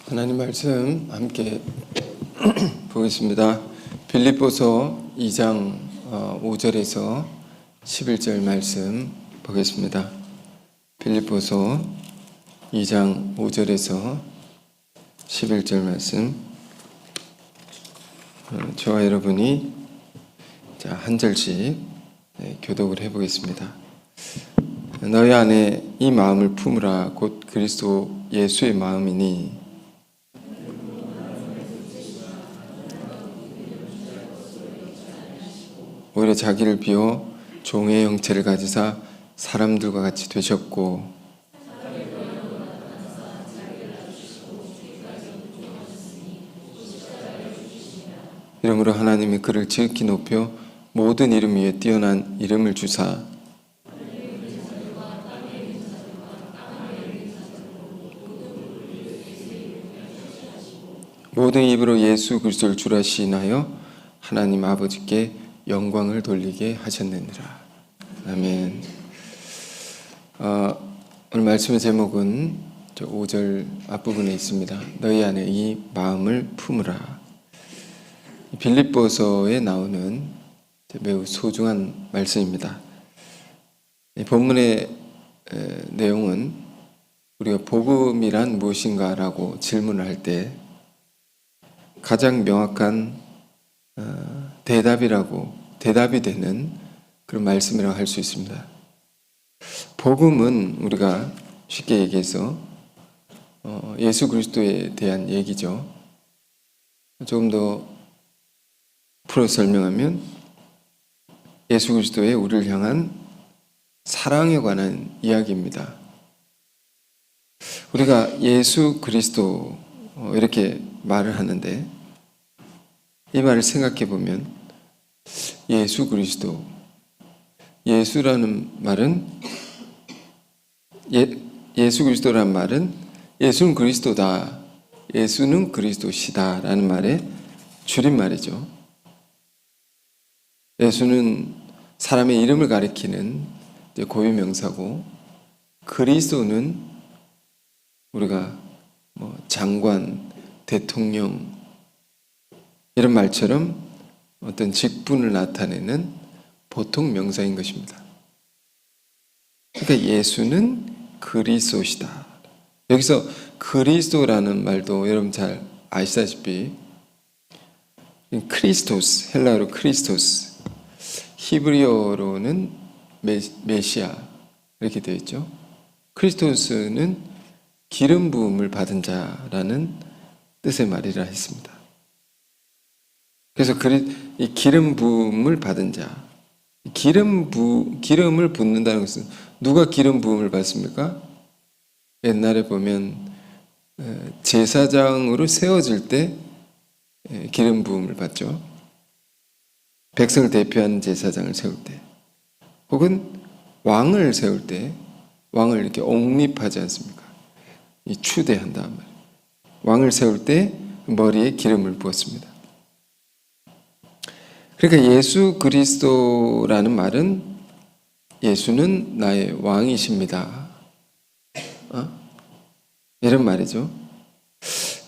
하나님 말씀 함께 보겠습니다. 빌립보서 2장 5절에서 11절 말씀 보겠습니다. 빌립보서 2장 5절에서 11절 말씀, 저와 여러분이 한 절씩 교독을 해보겠습니다. 너희 안에 이 마음을 품으라. 곧 그리스도 예수의 마음이니 오히려 자기를 비워 종의 형체를 가지사 사람들과 같이 되셨고 이러므로 하나님이 그를 지극히 높여 모든 이름 위에 뛰어난 이름을 주사 모든 입으로 예수 그리스도를 주라 시인하여 하나님 아버지께 영광을 돌리게 하셨느니라. 아멘. 오늘 말씀의 제목은 5절 앞부분에 있습니다. 너희 안에 이 마음을 품으라. 빌립보서에 나오는 매우 소중한 말씀입니다. 본문의 내용은 우리가 복음이란 무엇인가라고 질문을 할 때 가장 명확한 대답이 되는 그런 말씀이라고 할 수 있습니다. 복음은 우리가 쉽게 얘기해서 예수 그리스도에 대한 얘기죠. 조금 더 풀어 설명하면 예수 그리스도의 우리를 향한 사랑에 관한 이야기입니다. 우리가 예수 그리스도 이렇게 말을 하는데 이 말을 생각해 보면 예수 그리스도, 예수라는 말은 예수 그리스도라는 말은 예수는 그리스도다, 예수는 그리스도시다 라는 말의 줄임말이죠. 예수는 사람의 이름을 가리키는 고유명사고, 그리스도는 우리가 장관, 대통령 이런 말처럼 어떤 직분을 나타내는 보통 명사인 것입니다. 그러니까 예수는 그리스도시다. 여기서 그리스도라는 말도 여러분 잘 아시다시피 크리스토스, 헬라어로 크리스토스, 히브리어로는 메시아 이렇게 되어 있죠. 크리스토스는 기름 부음을 받은 자라는 뜻의 말이라 했습니다. 그래서 이 기름 부음을 받은 자, 기름을 붓는다는 것은 누가 기름 부음을 받습니까? 옛날에 보면 제사장으로 세워질 때 기름 부음을 받죠. 백성을 대표하는 제사장을 세울 때, 혹은 왕을 세울 때 왕을 이렇게 옹립하지 않습니까? 이 추대한다는 말. 왕을 세울 때 머리에 기름을 부었습니다. 그러니까 예수 그리스도라는 말은 예수는 나의 왕이십니다. 이런 말이죠.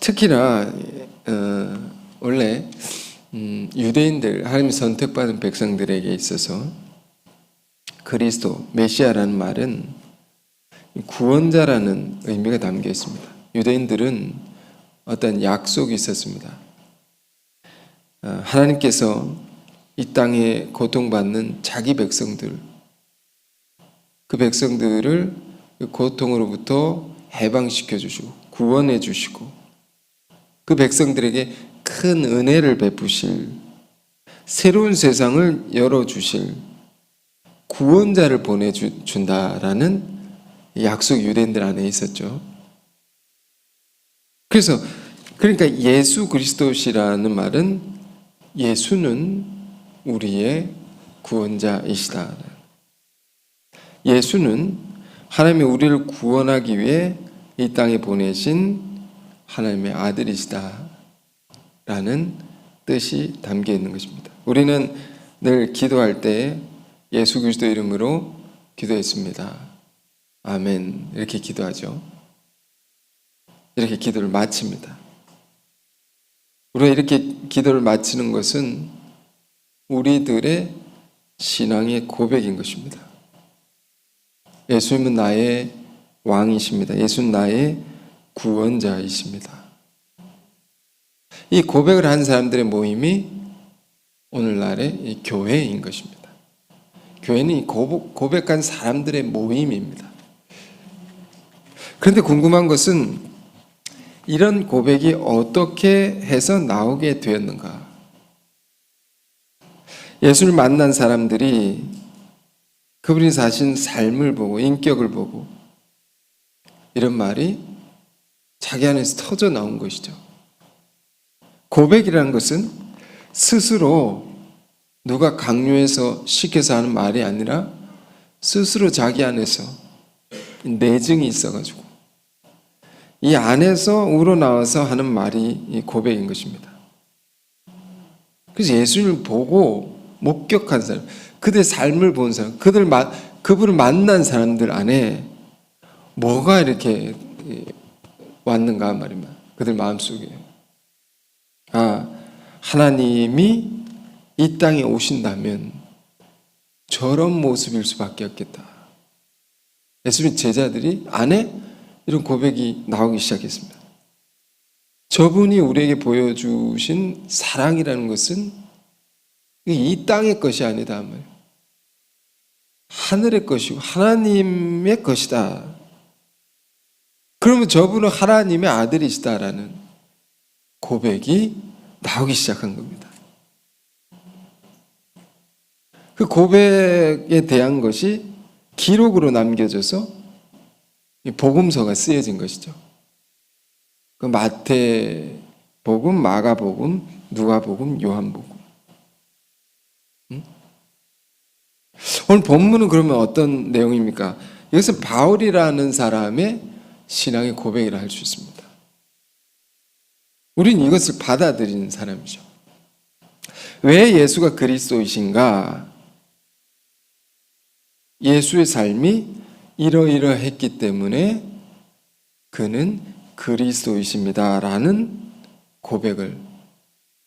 특히나 원래 유대인들, 하나님 선택받은 백성들에게 있어서 그리스도, 메시아라는 말은 구원자라는 의미가 담겨 있습니다. 유대인들은 어떤 약속이 있었습니다. 하나님께서 이 땅에 고통받는 자기 백성들, 그 백성들을 고통으로부터 해방시켜 주시고 구원해 주시고 그 백성들에게 큰 은혜를 베푸실, 새로운 세상을 열어주실 구원자를 보내준다라는 약속이 유대인들 안에 있었죠. 그러니까 예수 그리스도시라는 말은 예수는 우리의 구원자이시다. 예수는 하나님이 우리를 구원하기 위해 이 땅에 보내신 하나님의 아들이시다 라는 뜻이 담겨 있는 것입니다. 우리는 늘 기도할 때 예수 그리스도 이름으로 기도했습니다. 아멘 이렇게 기도하죠. 이렇게 기도를 마칩니다. 우리가 이렇게 기도를 마치는 것은 우리들의 신앙의 고백인 것입니다. 예수님은 나의 왕이십니다. 예수는 나의 구원자이십니다. 이 고백을 한 사람들의 모임이 오늘날의 이 교회인 것입니다. 교회는 이 고백한 사람들의 모임입니다. 그런데 궁금한 것은 이런 고백이 어떻게 해서 나오게 되었는가? 예수를 만난 사람들이 그분이 사신 삶을 보고 인격을 보고 이런 말이 자기 안에서 터져 나온 것이죠. 고백이라는 것은 스스로 누가 강요해서 시켜서 하는 말이 아니라 스스로 자기 안에서 내증이 있어가지고 이 안에서 우러나와서 하는 말이 이 고백인 것입니다. 그래서 예수님을 보고 목격한 사람, 그들의 삶을 본 사람, 그분을 만난 사람들 안에 뭐가 이렇게 왔는가 말입니다. 그들 마음속에. 하나님이 이 땅에 오신다면 저런 모습일 수밖에 없겠다. 예수님 제자들이 안에 이런 고백이 나오기 시작했습니다. 저분이 우리에게 보여주신 사랑이라는 것은 이 땅의 것이 아니다. 하늘의 것이고 하나님의 것이다. 그러면 저분은 하나님의 아들이시다라는 고백이 나오기 시작한 겁니다. 그 고백에 대한 것이 기록으로 남겨져서 복음서가 쓰여진 것이죠. 그 마태복음, 마가복음, 누가복음, 요한복음. 오늘 본문은 그러면 어떤 내용입니까? 이것은 바울이라는 사람의 신앙의 고백이라 할 수 있습니다. 우리는 이것을 받아들이는 사람이죠. 왜 예수가 그리스도이신가? 예수의 삶이 이러이러했기 때문에 그는 그리스도이십니다라는 고백을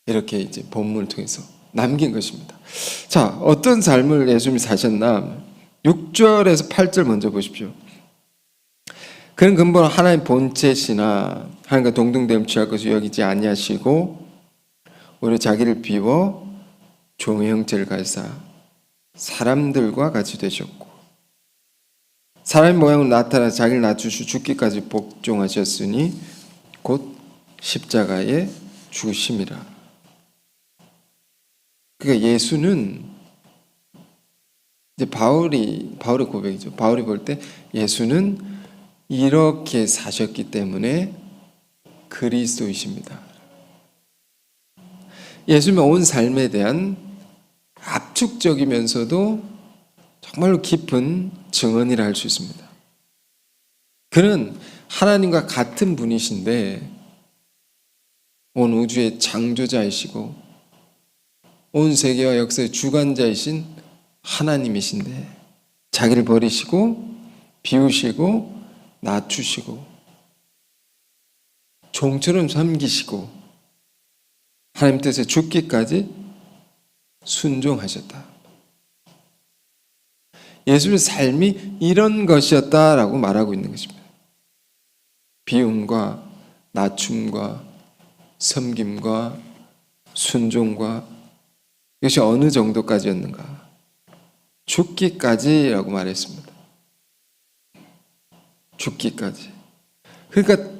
이렇게 이제 본문을 통해서 남긴 것입니다. 자, 어떤 삶을 예수님이 사셨나? 6절에서 8절 먼저 보십시오. 그는 근본 하나님 본체시나 하나님과 동등됨을 취할 것을 여기지 아니하시고 오히려 자기를 비워 종의 형체를 가지사 사람들과 같이 되셨고 사람의 모양으로 나타나 자기를 낮추시고 죽기까지 복종하셨으니 곧 십자가에 죽으심이라. 그러니까 예수는 이제 바울의 고백이죠. 바울이 볼 때 예수는 이렇게 사셨기 때문에 그리스도이십니다. 예수님의 온 삶에 대한 압축적이면서도 정말로 깊은 증언이라 할 수 있습니다. 그는 하나님과 같은 분이신데 온 우주의 창조자이시고 온 세계와 역사의 주관자이신 하나님이신데 자기를 버리시고 비우시고 낮추시고 종처럼 섬기시고 하나님 뜻에 죽기까지 순종하셨다. 예수의 삶이 이런 것이었다라고 말하고 있는 것입니다. 비움과 낮춤과 섬김과 순종과 이것이 어느 정도까지였는가? 죽기까지라고 말했습니다. 죽기까지. 그러니까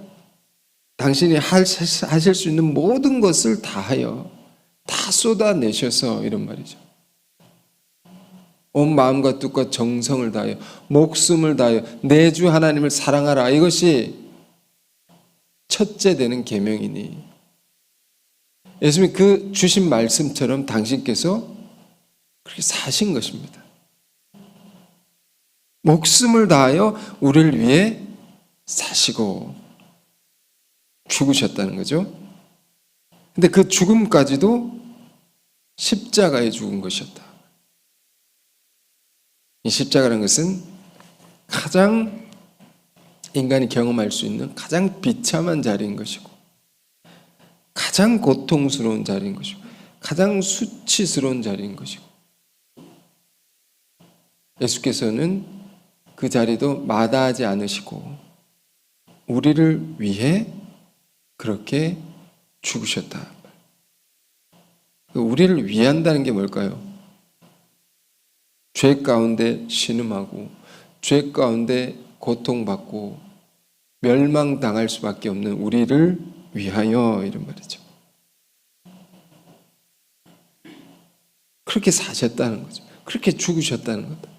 당신이 하실 수 있는 모든 것을 다하여 다 쏟아내셔서 이런 말이죠. 온 마음과 뜻과 정성을 다하여 목숨을 다하여 내 주 하나님을 사랑하라. 이것이 첫째 되는 계명이니 예수님이 그 주신 말씀처럼 당신께서 그렇게 사신 것입니다. 목숨을 다하여 우리를 위해 사시고 죽으셨다는 거죠. 근데 그 죽음까지도 십자가에 죽은 것이었다. 이 십자가라는 것은 가장 인간이 경험할 수 있는 가장 비참한 자리인 것이고, 가장 고통스러운 자리인 것이고, 가장 수치스러운 자리인 것이고, 예수께서는 그 자리도 마다하지 않으시고 우리를 위해 그렇게 죽으셨다. 우리를 위한다는 게 뭘까요? 죄 가운데 신음하고 죄 가운데 고통받고 멸망당할 수밖에 없는 우리를 위하여, 이런 말이죠. 그렇게 사셨다는 거죠. 그렇게 죽으셨다는 거다.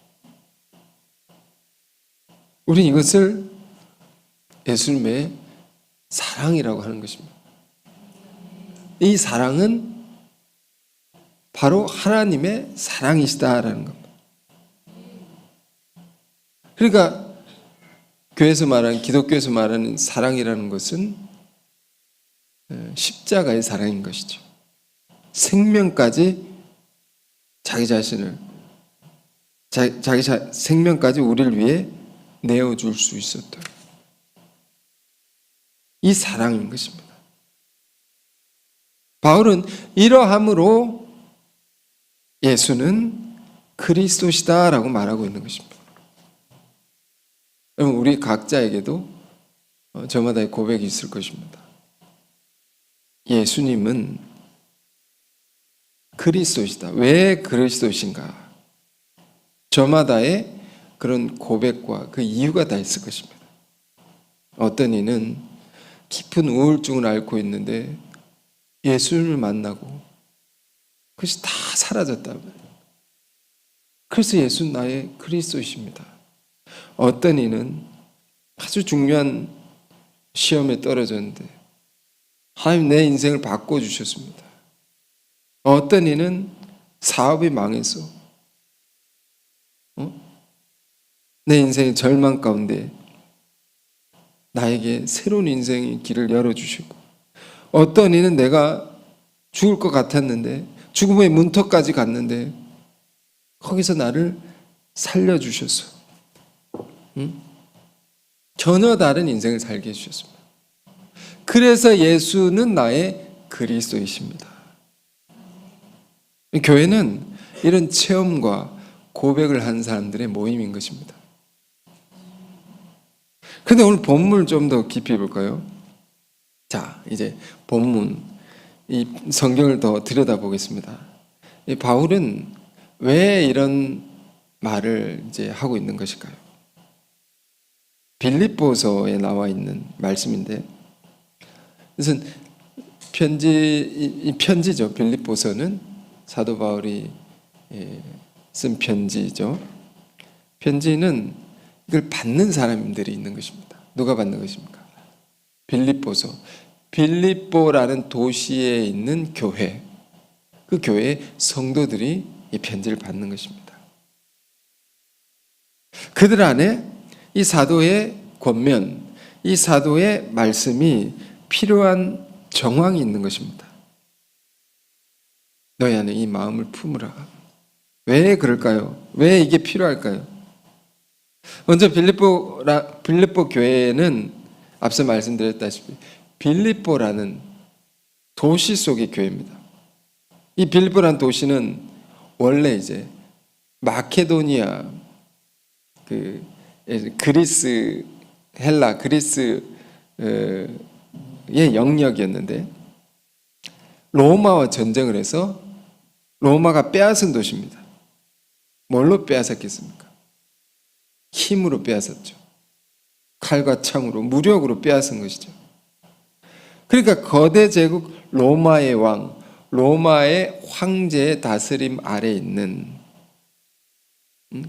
우리 이것을 예수님의 사랑이라고 하는 것입니다. 이 사랑은 바로 하나님의 사랑이시다라는 겁니다. 그러니까 교회에서 말하는, 기독교에서 말하는 사랑이라는 것은 십자가의 사랑인 것이죠. 생명까지 자기 자신을, 자기 생명까지 우리를 위해 내어줄 수 있었다. 이 사랑인 것입니다. 바울은 이러함으로 예수는 그리스도시다라고 말하고 있는 것입니다. 여러분, 우리 각자에게도 저마다의 고백이 있을 것입니다. 예수님은 그리스도시다. 왜 그리스도신가? 저마다의 그런 고백과 그 이유가 다 있을 것입니다. 어떤 이는 깊은 우울증을 앓고 있는데 예수님을 만나고 그것이 다 사라졌다. 그래서 예수는 나의 그리스도이십니다. 어떤 이는 아주 중요한 시험에 떨어졌는데 하나님 내 인생을 바꿔주셨습니다. 어떤 이는 사업이 망해서 내 인생의 절망 가운데 나에게 새로운 인생의 길을 열어주시고, 어떤 이는 내가 죽을 것 같았는데 죽음의 문턱까지 갔는데 거기서 나를 살려주셔서 전혀 다른 인생을 살게 해주셨습니다. 그래서 예수는 나의 그리스도이십니다. 교회는 이런 체험과 고백을 한 사람들의 모임인 것입니다. 그런데 오늘 본문을 좀 더 깊이 볼까요? 자, 이제 본문, 이 성경을 더 들여다보겠습니다. 이 바울은 왜 이런 말을 이제 하고 있는 것일까요? 빌립보서에 나와 있는 말씀인데, 이것은 편지죠. 빌립보서는 사도 바울이 쓴 편지죠. 편지는 이걸 받는 사람들이 있는 것입니다. 누가 받는 것입니까? 빌립보서. 빌립보라는 도시에 있는 교회, 그 교회의 성도들이 이 편지를 받는 것입니다. 그들 안에 이 사도의 권면, 이 사도의 말씀이 필요한 정황이 있는 것입니다. 너희 안에 이 마음을 품으라. 왜 그럴까요? 왜 이게 필요할까요? 먼저 빌립보 교회는 앞서 말씀드렸다시피 빌립보라는 도시 속의 교회입니다. 이 빌립보라는 도시는 원래 이제 마케도니아, 그리스, 헬라, 그리스의 영역이었는데 로마와 전쟁을 해서 로마가 빼앗은 도시입니다. 뭘로 빼앗았겠습니까? 힘으로 빼앗았죠. 칼과 창으로, 무력으로 빼앗은 것이죠. 그러니까 거대 제국 로마의 왕, 로마의 황제의 다스림 아래 있는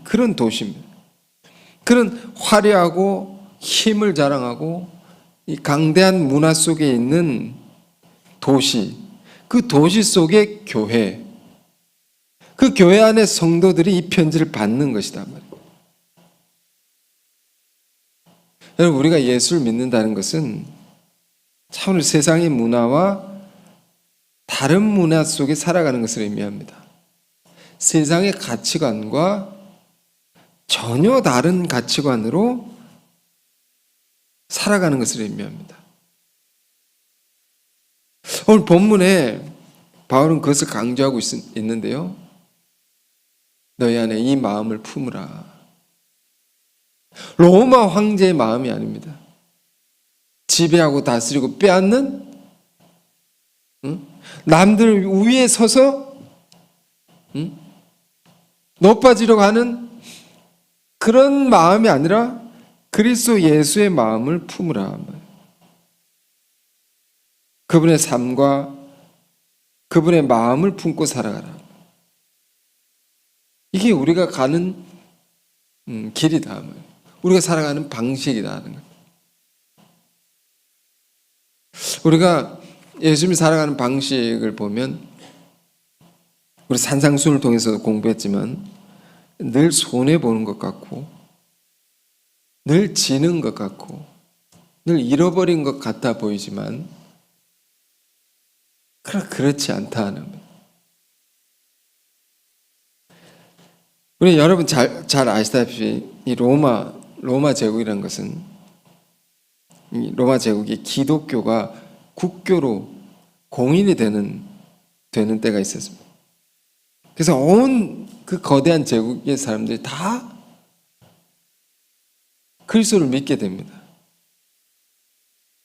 그런 도시입니다. 그런 화려하고 힘을 자랑하고 이 강대한 문화 속에 있는 도시, 그 도시 속의 교회, 그 교회 안의 성도들이 이 편지를 받는 것이다 말이에요. 여러분, 우리가 예수를 믿는다는 것은 참으로 세상의 문화와 다른 문화 속에 살아가는 것을 의미합니다. 세상의 가치관과 전혀 다른 가치관으로 살아가는 것을 의미합니다. 오늘 본문에 바울은 그것을 강조하고 있는데요. 너희 안에 이 마음을 품으라. 로마 황제의 마음이 아닙니다. 지배하고 다스리고 빼앗는, 남들 위에 서서 높아지려고 하는 그런 마음이 아니라 그리스도 예수의 마음을 품으라. 그분의 삶과 그분의 마음을 품고 살아가라. 이게 우리가 가는 길이다. 우리가 살아가는 방식이다 하는 것. 우리가 예수님이 살아가는 방식을 보면 우리 산상수훈을 통해서도 공부했지만 늘 손해보는 것 같고 늘 지는 것 같고 늘 잃어버린 것 같아 보이지만 그러나 그렇지 않다 하는 거예요. 우리 여러분 잘 아시다시피 이 로마 제국이라는 것은 이 로마 제국이 기독교가 국교로 공인이 되는 때가 있었습니다. 그래서 온 그 거대한 제국의 사람들이 다 그리스도를 믿게 됩니다.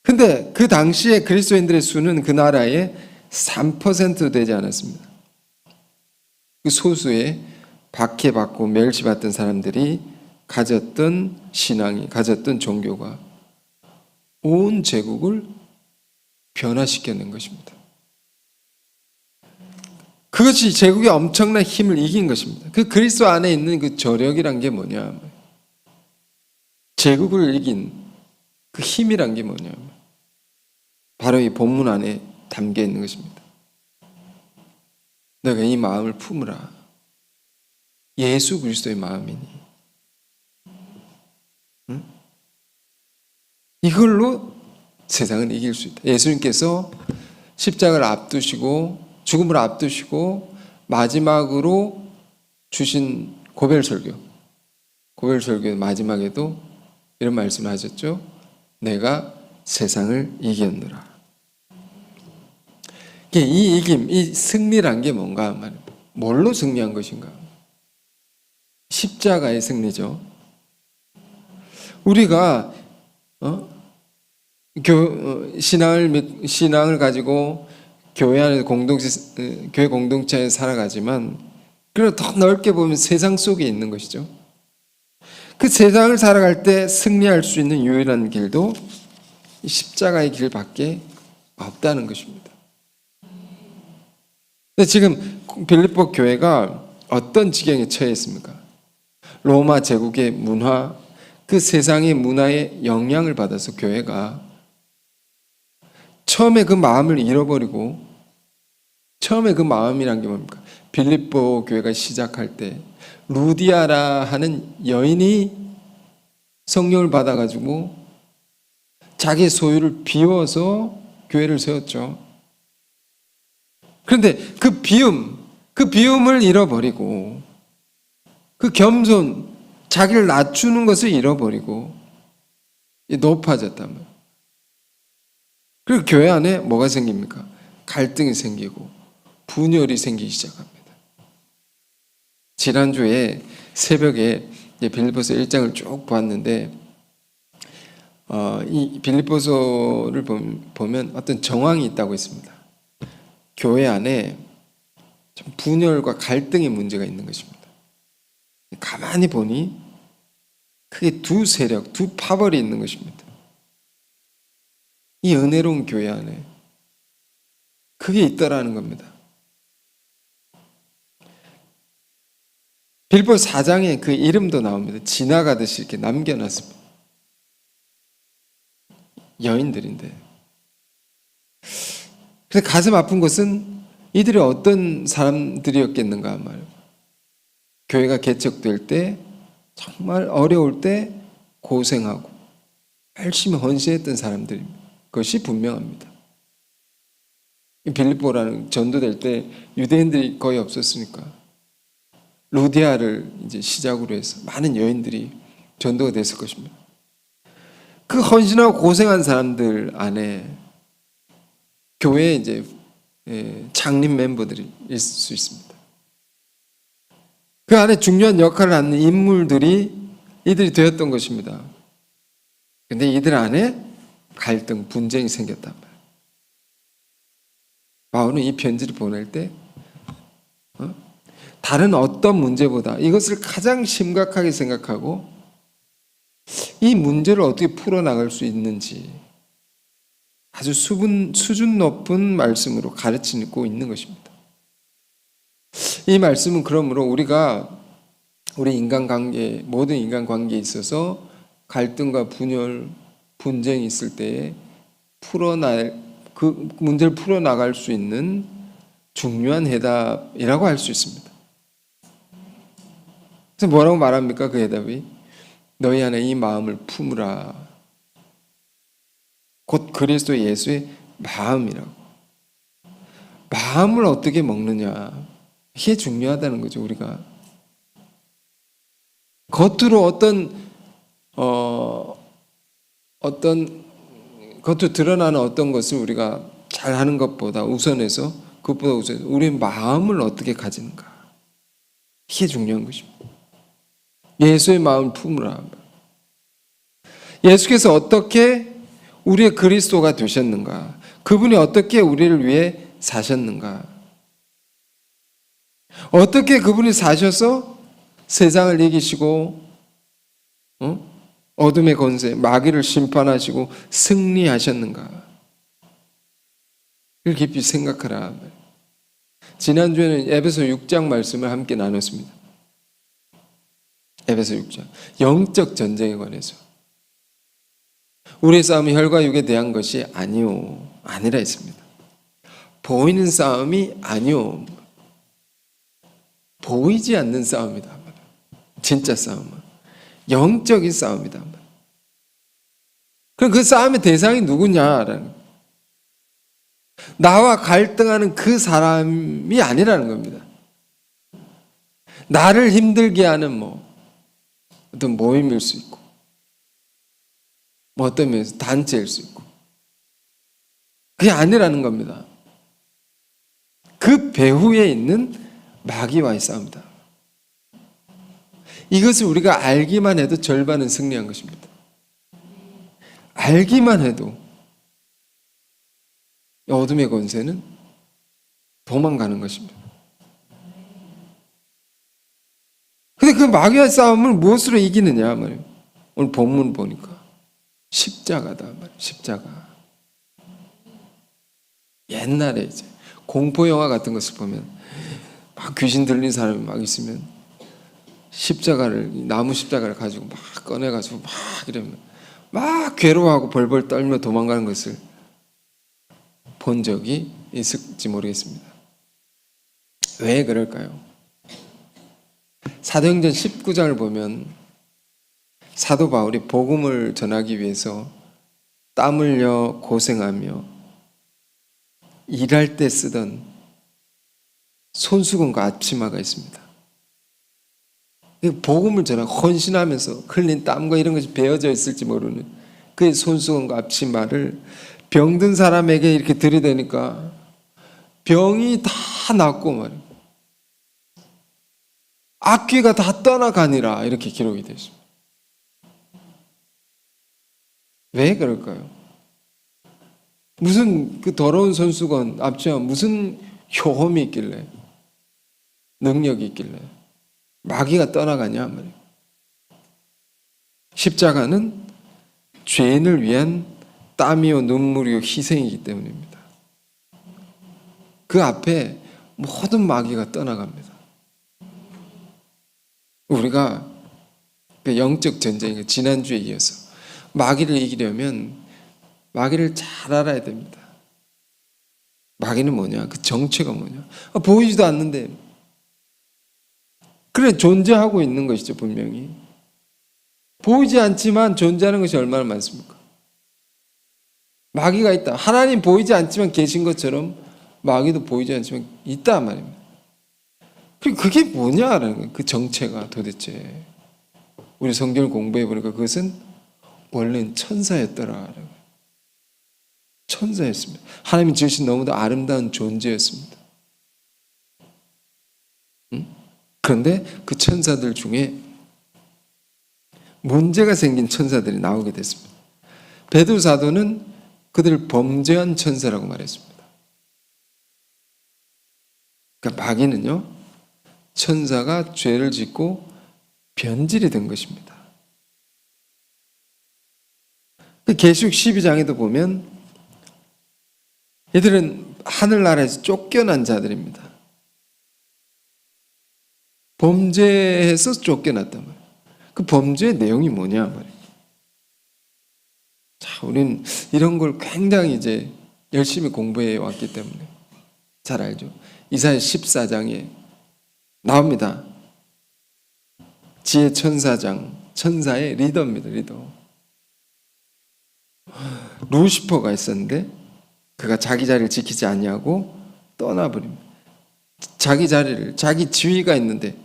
근데 그 당시에 그리스도인들의 수는 그 나라에 3% 되지 않았습니다. 그 소수의 박해받고 멸시받던 사람들이 가졌던 신앙이, 가졌던 종교가 온 제국을 변화시켜낸 것입니다. 그것이 제국의 엄청난 힘을 이긴 것입니다. 그 그리스도 안에 있는 그 저력이란 게 뭐냐? 제국을 이긴 그 힘이란 게 뭐냐? 바로 이 본문 안에 담겨 있는 것입니다. 너가 이 마음을 품으라. 예수 그리스도의 마음이니. 응? 이걸로 세상을 이길 수 있다. 예수님께서 십자가를 앞두시고 죽음을 앞두시고 마지막으로 주신 고별설교의 마지막에도 이런 말씀을 하셨죠. 내가 세상을 이겼노라. 이 이김, 이 승리란 게 뭔가 말이에요. 뭘로 승리한 것인가? 십자가의 승리죠. 우리가 신앙을 가지고 교회 안에서 교회 공동체에 살아가지만 그리고 더 넓게 보면 세상 속에 있는 것이죠. 그 세상을 살아갈 때 승리할 수 있는 유일한 길도 이 십자가의 길밖에 없다는 것입니다. 근데 지금 빌립보 교회가 어떤 지경에 처해 있습니까? 로마 제국의 문화, 그 세상의 문화에 영향을 받아서 교회가 처음에 그 마음을 잃어버리고, 처음에 그 마음이란 게 뭡니까? 빌립보 교회가 시작할 때 루디아라 하는 여인이 성령을 받아가지고 자기 소유를 비워서 교회를 세웠죠. 그런데 그 비움을 잃어버리고 그 겸손, 자기를 낮추는 것을 잃어버리고 높아졌다면, 그리고 교회 안에 뭐가 생깁니까? 갈등이 생기고 분열이 생기기 시작합니다. 지난주에 새벽에 빌립보서 1장을 쭉 봤는데 이 빌립보서를 보면 어떤 정황이 있다고 했습니다. 교회 안에 좀 분열과 갈등의 문제가 있는 것입니다. 가만히 보니 크게 두 세력, 두 파벌이 있는 것입니다. 이 은혜로운 교회 안에 그게 있다라는 겁니다. 빌립보 4장에 그 이름도 나옵니다. 지나가듯이 이렇게 남겨놨습니다. 여인들인데. 그래서 가슴 아픈 것은 이들이 어떤 사람들이었겠는가 말이에요. 교회가 개척될 때 정말 어려울 때 고생하고 열심히 헌신했던 사람들입니다. 그것이 분명합니다. 빌립보라는 전도될 때 유대인들이 거의 없었으니까 루디아를 이제 시작으로 해서 많은 여인들이 전도가 됐을 것입니다. 그 헌신하고 고생한 사람들 안에 교회에 이제 창립 멤버들이 있을 수 있습니다. 그 안에 중요한 역할을 하는 인물들이 이들이 되었던 것입니다. 근데 이들 안에 갈등, 분쟁이 생겼단 말이에요. 바울은 이 편지를 보낼 때 다른 어떤 문제보다 이것을 가장 심각하게 생각하고 이 문제를 어떻게 풀어나갈 수 있는지 아주 수준 높은 말씀으로 가르치고 있는 것입니다. 이 말씀은 그러므로 우리가 우리 인간관계, 모든 인간관계에 있어서 갈등과 분열, 분쟁이 있을 때에 그 문제를 풀어나갈 수 있는 중요한 해답이라고 할 수 있습니다. 그래서 뭐라고 말합니까? 그 해답이 너희 안에 이 마음을 품으라. 곧 그리스도 예수의 마음이라고. 마음을 어떻게 먹느냐, 이게 중요하다는 거죠. 우리가 겉으로 겉으로 드러나는 어떤 것을 우리가 잘하는 것보다 우선해서 우리 마음을 어떻게 가지는가, 이게 중요한 것입니다. 예수의 마음을 품으라. 예수께서 어떻게 우리의 그리스도가 되셨는가, 그분이 어떻게 우리를 위해 사셨는가, 어떻게 그분이 사셔서 세상을 이기시고 어둠의 권세, 마귀를 심판하시고 승리하셨는가, 이를 깊이 생각하라. 지난주에는 에베소 6장 말씀을 함께 나눴습니다. 에베소 6장, 영적 전쟁에 관해서 우리의 싸움이 혈과 육에 대한 것이 아니라 했습니다. 보이는 싸움이 아니오, 보이지 않는 싸움이다. 진짜 싸움은 영적인 싸움이다. 그럼 그 싸움의 대상이 누구냐라는, 나와 갈등하는 그 사람이 아니라는 겁니다. 나를 힘들게 하는 어떤 모임일 수 있고, 어떤 면에서 단체일 수 있고, 그게 아니라는 겁니다. 그 배후에 있는 마귀와의 싸움이다. 이것을 우리가 알기만 해도 절반은 승리한 것입니다. 알기만 해도 어둠의 권세는 도망가는 것입니다. 근데 그 마귀와의 싸움을 무엇으로 이기느냐 말이에요. 오늘 본문 보니까 십자가다 말이에요. 십자가. 옛날에 이제 공포 영화 같은 것을 보면 막 귀신 들린 사람이 막 있으면 나무 십자가를 가지고 막 꺼내가지고 막 이러면 막 괴로워하고 벌벌 떨며 도망가는 것을 본 적이 있을지 모르겠습니다. 왜 그럴까요? 사도행전 19장을 보면 사도 바울이 복음을 전하기 위해서 땀 흘려 고생하며 일할 때 쓰던 손수건과 앞치마가 있습니다. 복음을 전하고 헌신하면서 흘린 땀과 이런 것이 베어져 있을지 모르는 그의 손수건과 앞치마를 병든 사람에게 이렇게 들이대니까 병이 다 낫고 말이에요. 악귀가 다 떠나가니라, 이렇게 기록이 되어 있습니다. 왜 그럴까요? 무슨 그 더러운 손수건, 앞치마 무슨 효험이 있길래, 능력이 있길래 마귀가 떠나가냐 말이에요. 십자가는 죄인을 위한 땀이요 눈물이요 희생이기 때문입니다. 그 앞에 모든 마귀가 떠나갑니다. 우리가 그 영적 전쟁, 지난주에 이어서 마귀를 이기려면 마귀를 잘 알아야 됩니다. 마귀는 뭐냐? 그 정체가 뭐냐? 보이지도 않는데, 그래 존재하고 있는 것이죠. 분명히 보이지 않지만 존재하는 것이 얼마나 많습니까? 마귀가 있다. 하나님 보이지 않지만 계신 것처럼 마귀도 보이지 않지만 있다 말입니다. 그게 뭐냐라는 거예요. 그 정체가 도대체 우리 성경을 공부해 보니까 그것은 원래는 천사였더라. 천사였습니다. 하나님이 지으신 너무도 아름다운 존재였습니다. 그런데 그 천사들 중에 문제가 생긴 천사들이 나오게 됐습니다. 베드로 사도는 그들을 범죄한 천사라고 말했습니다. 그러니까 마귀는요, 천사가 죄를 짓고 변질이 된 것입니다. 계시록 12장에도 보면 이들은 하늘나라에서 쫓겨난 자들입니다. 범죄해서 쫓겨났단 말이에요. 그 범죄의 내용이 뭐냐 말이에요. 자, 우리는 이런 걸 굉장히 이제 열심히 공부해 왔기 때문에 잘 알죠. 이사야 14장에 나옵니다. 지혜 천사장, 천사의 리더입니다. 리더. 루시퍼가 있었는데 그가 자기 자리를 지키지 아니하고 떠나버립니다. 자기 자리를, 자기 지위가 있는데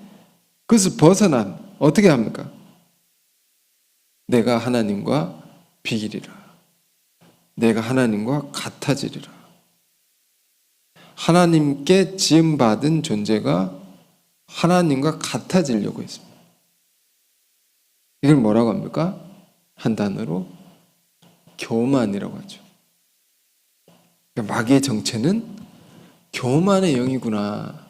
그것을 벗어나면 어떻게 합니까? 내가 하나님과 비기리라. 내가 하나님과 같아지리라. 하나님께 지음받은 존재가 하나님과 같아지려고 했습니다. 이걸 뭐라고 합니까? 한 단어로 교만이라고 하죠. 그러니까 마귀의 정체는 교만의 영이구나.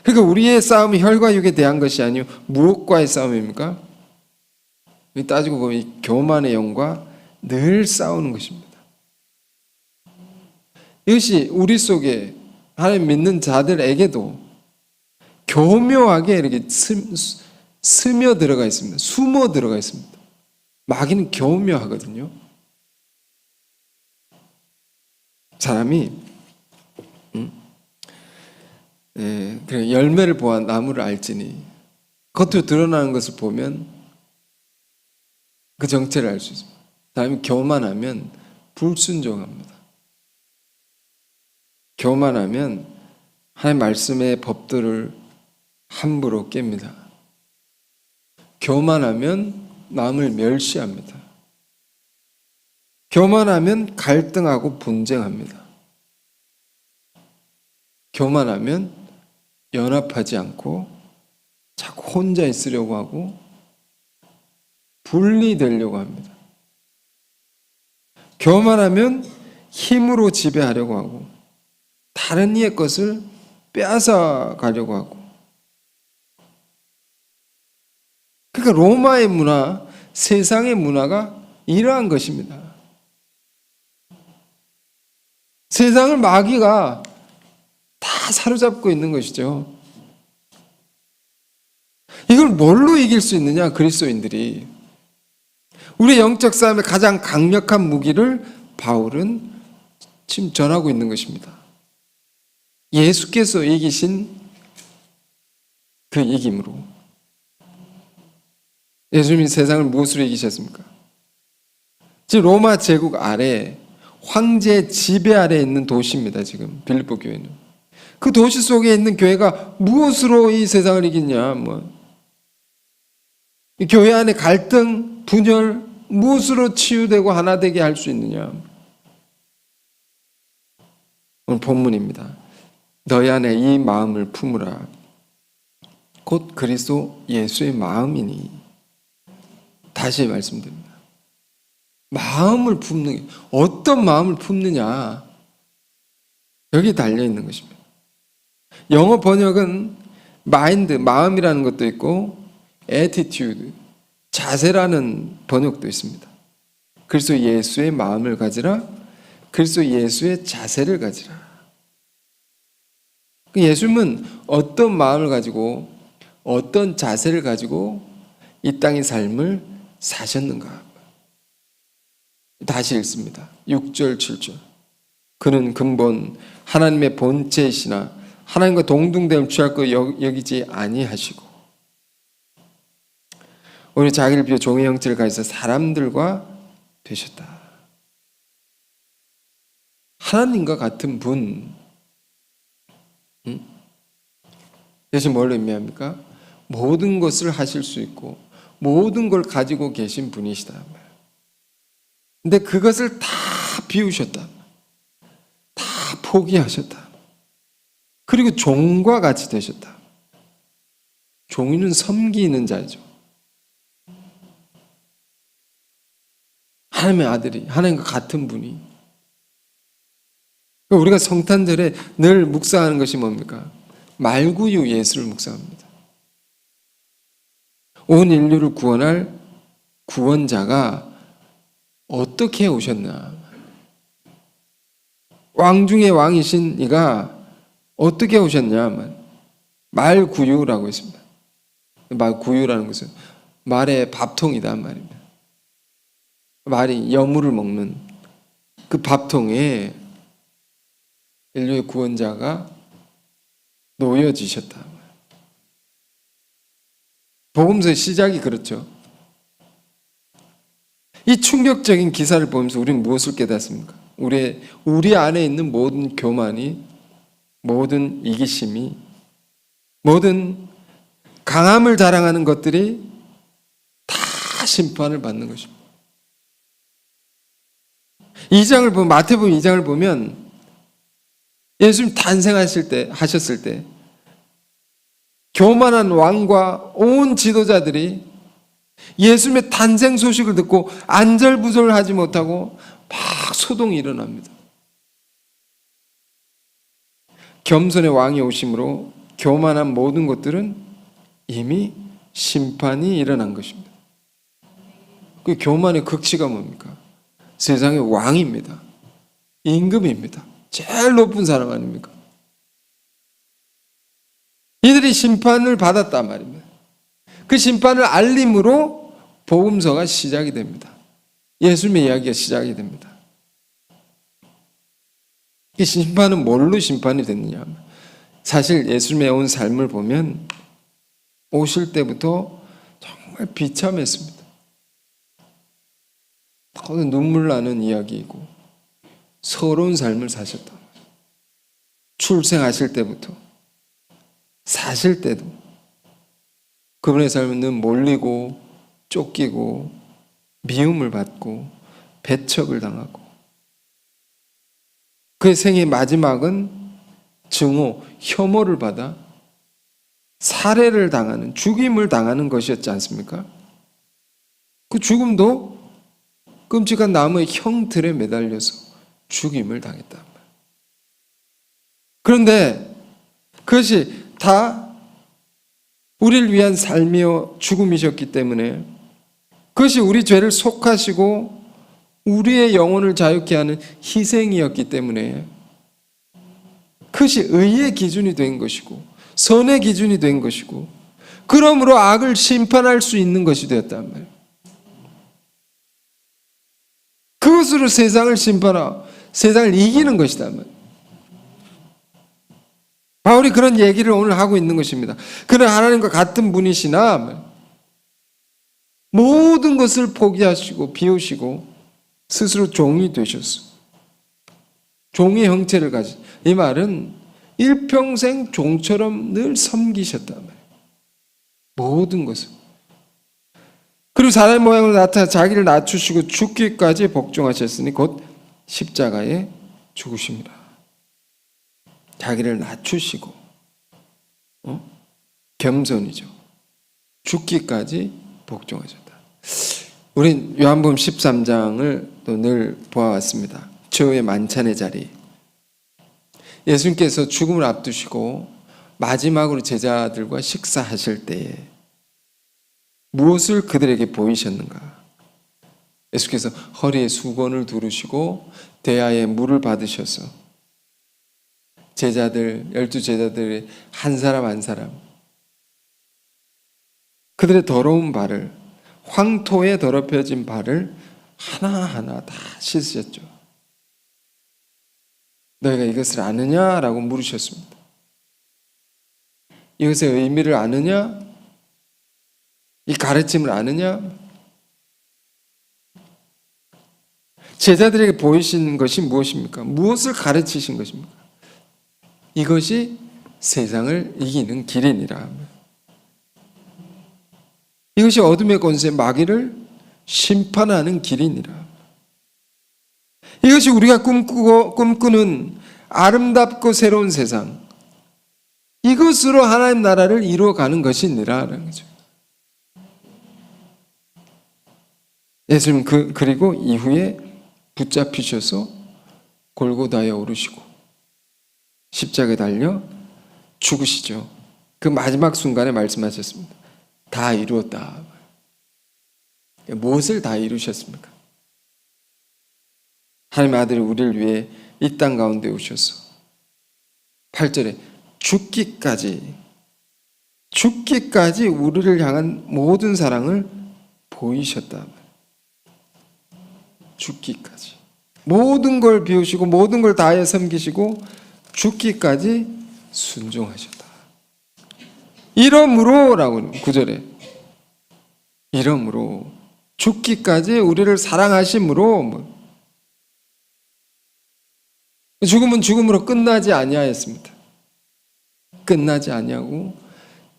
그러니까 우리의 싸움이 혈과 육에 대한 것이 아니요 무엇과의 싸움입니까? 따지고 보면 이 교만의 영과 늘 싸우는 것입니다. 이것이 우리 속에 하나님 믿는 자들에게도 교묘하게 이렇게 스며 들어가 있습니다. 숨어 들어가 있습니다. 마귀는 교묘하거든요. 사람이 그래, 열매를 보아 나무를 알지니 겉으로 드러나는 것을 보면 그 정체를 알 수 있습니다. 사람이 교만하면 불순종합니다. 교만하면 하나님 말씀의 법들을 함부로 깹니다. 교만하면 남을 멸시합니다. 교만하면 갈등하고 분쟁합니다. 교만하면 연합하지 않고 자꾸 혼자 있으려고 하고 분리되려고 합니다. 교만하면 힘으로 지배하려고 하고 다른 이의 것을 빼앗아 가려고 하고. 그러니까 로마의 문화, 세상의 문화가 이러한 것입니다. 세상을 마귀가 다 사로잡고 있는 것이죠. 이걸 뭘로 이길 수 있느냐? 그리스도인들이. 우리 영적 싸움의 가장 강력한 무기를 바울은 지금 전하고 있는 것입니다. 예수께서 이기신 그 이김으로. 예수님이 세상을 무엇으로 이기셨습니까? 지금 로마 제국 아래 황제 지배 아래 있는 도시입니다. 지금 빌립보 교회는. 그 도시 속에 있는 교회가 무엇으로 이 세상을 이기냐? 이 교회 안에 갈등, 분열 무엇으로 치유되고 하나 되게 할 수 있느냐? 오늘 본문입니다. 너희 안에 이 마음을 품으라. 곧 그리스도 예수의 마음이니. 다시 말씀드립니다. 마음을 품는 게 어떤 마음을 품느냐? 여기 달려 있는 것입니다. 영어 번역은 마인드, 마음이라는 것도 있고 attitude, 자세라는 번역도 있습니다. 그리스도 예수의 마음을 가지라. 그리스도 예수의 자세를 가지라. 예수님은 어떤 마음을 가지고 어떤 자세를 가지고 이 땅의 삶을 사셨는가? 다시 읽습니다. 6절, 7절. 그는 근본 하나님의 본체이시나 하나님과 동등됨을 취할 것 여기지 아니하시고 오히려 자기를 비워 종의 형체를 가지사 사람들과 되셨다. 하나님과 같은 분. 예수님 뭘 의미합니까? 모든 것을 하실 수 있고 모든 걸 가지고 계신 분이시다. 근데 그것을 다 비우셨다. 다 포기하셨다. 그리고 종과 같이 되셨다. 종이는 섬기는 자죠. 하나님의 아들이, 하나님과 같은 분이. 우리가 성탄절에 늘 묵상하는 것이 뭡니까? 말구유 예수를 묵상합니다. 온 인류를 구원할 구원자가 어떻게 오셨나? 왕 중의 왕이신 이가 어떻게 오셨냐? 말구유라고 했습니다. 말구유라는 것은 말의 밥통이다 말입니다. 말이 여물을 먹는 그 밥통에 인류의 구원자가 놓여지셨다. 복음서의 시작이 그렇죠. 이 충격적인 기사를 보면서 우리는 무엇을 깨닫습니까? 우리 안에 있는 모든 교만이, 모든 이기심이, 모든 강함을 자랑하는 것들이 다 심판을 받는 것입니다. 2장을 보면, 마태복음 2장을 보면 예수님 하셨을 때 교만한 왕과 온 지도자들이 예수님의 탄생 소식을 듣고 안절부절하지 못하고 막 소동이 일어납니다. 겸손의 왕이 오심으로 교만한 모든 것들은 이미 심판이 일어난 것입니다. 그 교만의 극치가 뭡니까? 세상의 왕입니다. 임금입니다. 제일 높은 사람 아닙니까? 이들이 심판을 받았단 말입니다. 그 심판을 알림으로 복음서가 시작이 됩니다. 예수님의 이야기가 시작이 됩니다. 이 심판은 뭘로 심판이 됐느냐? 사실 예수님의 온 삶을 보면 오실 때부터 정말 비참했습니다. 눈물 나는 이야기이고 서러운 삶을 사셨다. 출생하실 때부터 사실 때도 그분의 삶은 늘 몰리고 쫓기고 미움을 받고 배척을 당하고 그의 생의 마지막은 증오, 혐오를 받아 살해를 당하는, 죽임을 당하는 것이었지 않습니까? 그 죽음도 끔찍한 나무의 형틀에 매달려서 죽임을 당했다. 그런데 그것이 다 우리를 위한 삶이요 죽음이셨기 때문에 그것이 우리 죄를 속하시고 우리의 영혼을 자유케 하는 희생이었기 때문에 그것이 의의 기준이 된 것이고 선의 기준이 된 것이고 그러므로 악을 심판할 수 있는 것이 되었단 말이에요. 그것으로 세상을 심판하고 세상을 이기는 것이단 말이에요. 바울이 그런 얘기를 오늘 하고 있는 것입니다. 그는 하나님과 같은 분이시나 모든 것을 포기하시고 비우시고 스스로 종이 되셨어. 종의 형체를 가진 이 말은 일평생 종처럼 늘 섬기셨단 말이에요. 모든 것을. 그리고 사람의 모양으로 나타나 자기를 낮추시고 죽기까지 복종하셨으니 곧 십자가에 죽으심이라. 자기를 낮추시고 겸손이죠. 죽기까지 복종하셨다. 우린 요한복음 13장을 또 늘 보아왔습니다. 최후의 만찬의 자리. 예수님께서 죽음을 앞두시고 마지막으로 제자들과 식사하실 때에 무엇을 그들에게 보이셨는가? 예수께서 허리에 수건을 두르시고 대야에 물을 받으셔서 제자들, 12제자들의 한 사람 한 사람 그들의 더러운 발을 황토에 더럽혀진 발을 하나하나 다 씻으셨죠. 너희가 이것을 아느냐라고 물으셨습니다. 이것의 의미를 아느냐? 이 가르침을 아느냐? 제자들에게 보이신 것이 무엇입니까? 무엇을 가르치신 것입니까? 이것이 세상을 이기는 길이니라. 이것이 어둠의 권세 마귀를 심판하는 길이니라. 이것이 우리가 꿈꾸는 아름답고 새로운 세상, 이것으로 하나님 나라를 이루어가는 것이니라라는 거죠. 예수님 그리고 이후에 붙잡히셔서 골고다에 오르시고 십자가에 달려 죽으시죠. 그 마지막 순간에 말씀하셨습니다. 다 이루었다. 무엇을 다 이루셨습니까? 하나님의 아들이 우리를 위해 이 땅 가운데 오셔서 8절에 죽기까지 우리를 향한 모든 사랑을 보이셨다. 죽기까지 모든 걸 비우시고 모든 걸 다하여 섬기시고 죽기까지 순종하셨다. 이러므로라고 9절에 이러므로 죽기까지 우리를 사랑하심으로 죽음은 죽음으로 끝나지 아니하였습니다. 끝나지 아니하고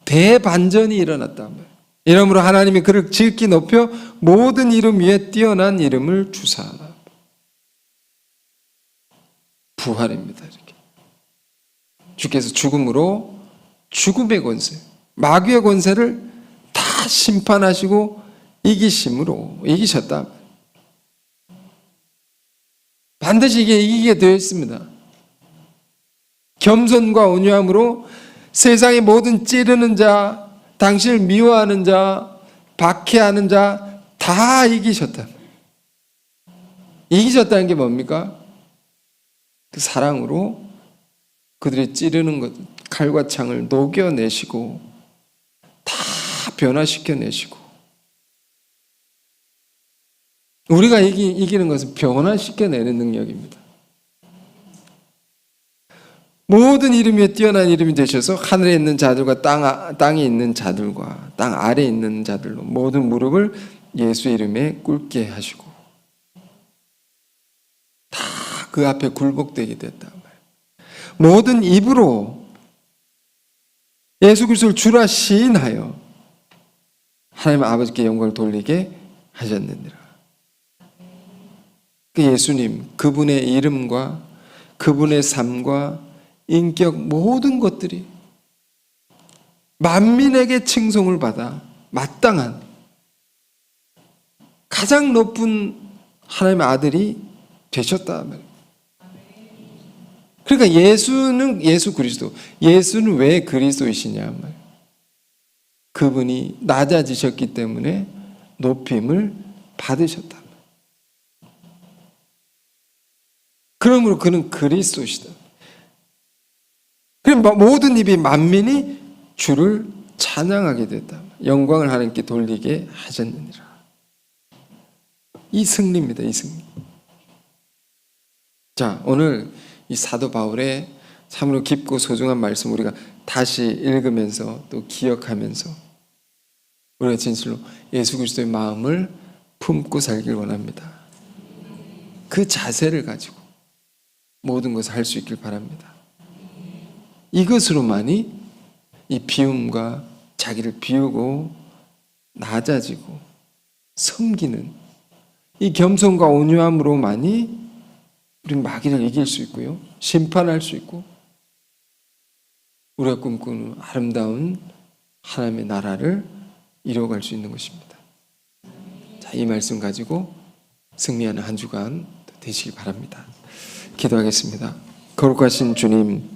대반전이 일어났다. 이러므로 하나님이 그를 질기 높여 모든 이름 위에 뛰어난 이름을 주사. 부활입니다. 이렇게 주께서 죽음으로 죽음의 권세, 마귀의 권세를 다 심판하시고 이기셨다. 반드시 이기게 되어 있습니다. 겸손과 온유함으로 세상의 모든 찌르는 자, 당신을 미워하는 자, 박해하는 자 다 이기셨다. 이기셨다는 게 뭡니까? 그 사랑으로 그들이 찌르는 것, 칼과 창을 녹여내시고 다 변화시켜내시고, 우리가 이기는 것은 변화시켜내는 능력입니다. 모든 이름 위에 뛰어난 이름이 되셔서 하늘에 있는 자들과 땅에 있는 자들과 땅 아래에 있는 자들로 모든 무릎을 예수 이름에 꿇게 하시고 다 그 앞에 굴복되게 됐단 말이에요. 모든 입으로 예수 그리스도를 주라 시인하여 하나님 아버지께 영광을 돌리게 하셨느니라. 그 예수님, 그분의 이름과 그분의 삶과 인격 모든 것들이 만민에게 칭송을 받아 마땅한 가장 높은 하나님의 아들이 되셨다. 그러니까 예수는 예수 그리스도, 예수는 왜 그리스도이시냐? 그분이 낮아지셨기 때문에 높임을 받으셨다. 그러므로 그는 그리스도시다. 그럼 모든 입이 만민이 주를 찬양하게 됐다. 영광을 하나님께 돌리게 하셨느니라. 이 승리입니다. 이 승리. 자, 오늘 이 사도 바울의 참으로 깊고 소중한 말씀 우리가 다시 읽으면서 또 기억하면서 우리가 진실로 예수 그리스도의 마음을 품고 살길 원합니다. 그 자세를 가지고 모든 것을 할 수 있길 바랍니다. 이것으로만이 이 비움과 자기를 비우고 낮아지고 섬기는 이 겸손과 온유함으로만이 우리는 마귀를 이길 수 있고요, 심판할 수 있고 우리가 꿈꾸는 아름다운 하나님의 나라를 이루어갈 수 있는 것입니다. 자, 이 말씀 가지고 승리하는 한 주간 되시길 바랍니다. 기도하겠습니다. 거룩하신 주님,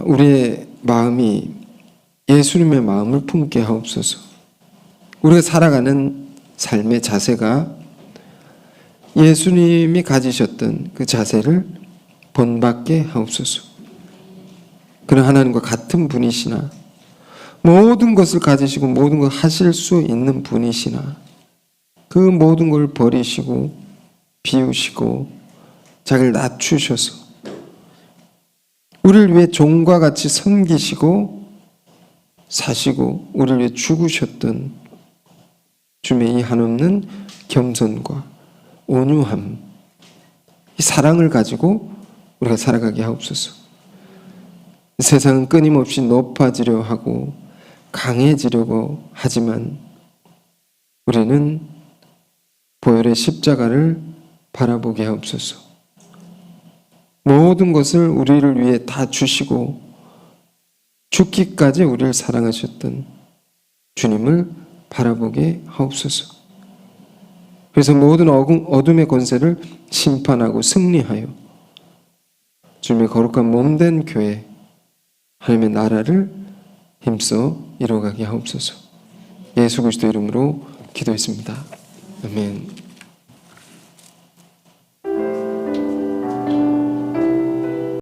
우리의 마음이 예수님의 마음을 품게 하옵소서. 우리가 살아가는 삶의 자세가 예수님이 가지셨던 그 자세를 본받게 하옵소서. 그는 하나님과 같은 분이시나 모든 것을 가지시고 모든 걸 하실 수 있는 분이시나 그 모든 걸 버리시고 비우시고 자기를 낮추셔서 우리를 위해 종과 같이 섬기시고 사시고 우리를 위해 죽으셨던 주님의 이 한없는 겸손과 온유함, 이 사랑을 가지고 우리가 살아가게 하옵소서. 세상은 끊임없이 높아지려 하고 강해지려고 하지만 우리는 보혈의 십자가를 바라보게 하옵소서. 모든 것을 우리를 위해 다 주시고 죽기까지 우리를 사랑하셨던 주님을 바라보게 하옵소서. 그래서 모든 어둠의 권세를 심판하고 승리하여 주님의 거룩한 몸된 교회, 하나님의 나라를 힘써 이루어가게 하옵소서. 예수 그리스도 이름으로 기도했습니다. 아멘.